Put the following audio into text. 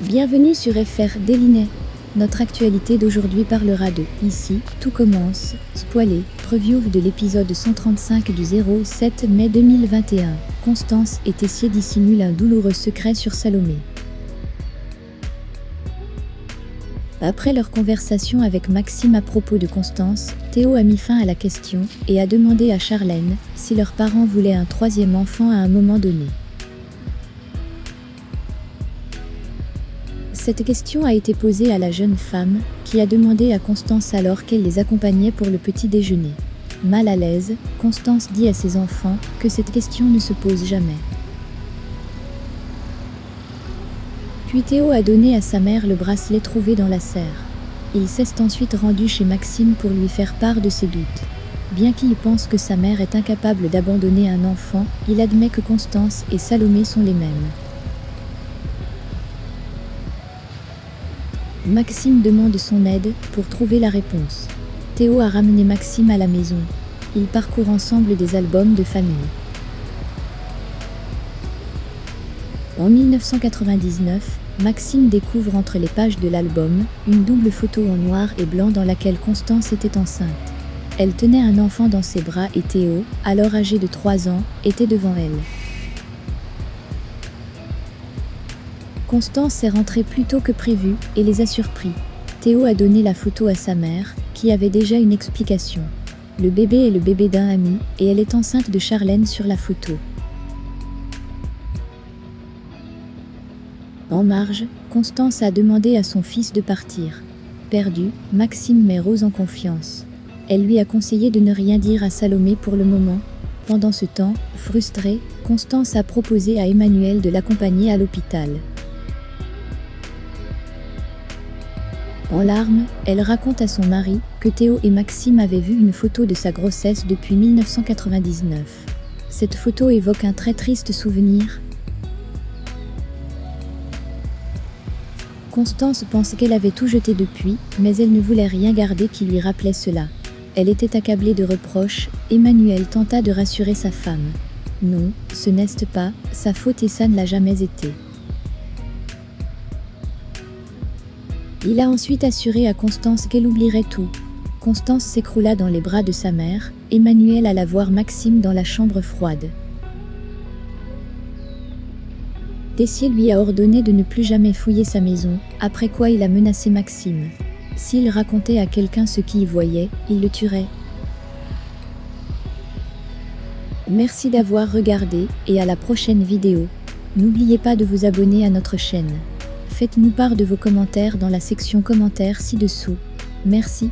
Bienvenue sur FR Délinet. Notre actualité d'aujourd'hui parlera de « Ici, tout commence », spoilé, preview de l'épisode 135 du 07 mai 2021. Constance et Tessier dissimulent un douloureux secret sur Salomé. Après leur conversation avec Maxime à propos de Constance, Théo a mis fin à la question et a demandé à Charlène si leurs parents voulaient un troisième enfant à un moment donné. Cette question a été posée à la jeune femme, qui a demandé à Constance alors qu'elle les accompagnait pour le petit déjeuner. Mal à l'aise, Constance dit à ses enfants que cette question ne se pose jamais. Puis Théo a donné à sa mère le bracelet trouvé dans la serre. Il s'est ensuite rendu chez Maxime pour lui faire part de ses doutes. Bien qu'il pense que sa mère est incapable d'abandonner un enfant, il admet que Constance et Salomé sont les mêmes. Maxime demande son aide pour trouver la réponse. Théo a ramené Maxime à la maison. Ils parcourent ensemble des albums de famille. En 1999, Maxime découvre entre les pages de l'album une double photo en noir et blanc dans laquelle Constance était enceinte. Elle tenait un enfant dans ses bras et Théo, alors âgé de 3 ans, était devant elle. Constance est rentrée plus tôt que prévu et les a surpris. Théo a donné la photo à sa mère, qui avait déjà une explication. Le bébé est le bébé d'un ami et elle est enceinte de Charlène sur la photo. En marge, Constance a demandé à son fils de partir. Perdu, Maxime met Rose en confiance. Elle lui a conseillé de ne rien dire à Salomé pour le moment. Pendant ce temps, frustrée, Constance a proposé à Emmanuel de l'accompagner à l'hôpital. En larmes, elle raconte à son mari que Théo et Maxime avaient vu une photo de sa grossesse depuis 1999. Cette photo évoque un très triste souvenir. Constance pense qu'elle avait tout jeté depuis, mais elle ne voulait rien garder qui lui rappelait cela. Elle était accablée de reproches. Emmanuel tenta de rassurer sa femme. Non, ce n'est pas sa faute et ça ne l'a jamais été. Il a ensuite assuré à Constance qu'elle oublierait tout. Constance s'écroula dans les bras de sa mère. Emmanuel alla voir Maxime dans la chambre froide. Tessier lui a ordonné de ne plus jamais fouiller sa maison, après quoi il a menacé Maxime. S'il racontait à quelqu'un ce qu'il y voyait, il le tuerait. Merci d'avoir regardé et à la prochaine vidéo. N'oubliez pas de vous abonner à notre chaîne. Faites-nous part de vos commentaires dans la section commentaires ci-dessous. Merci.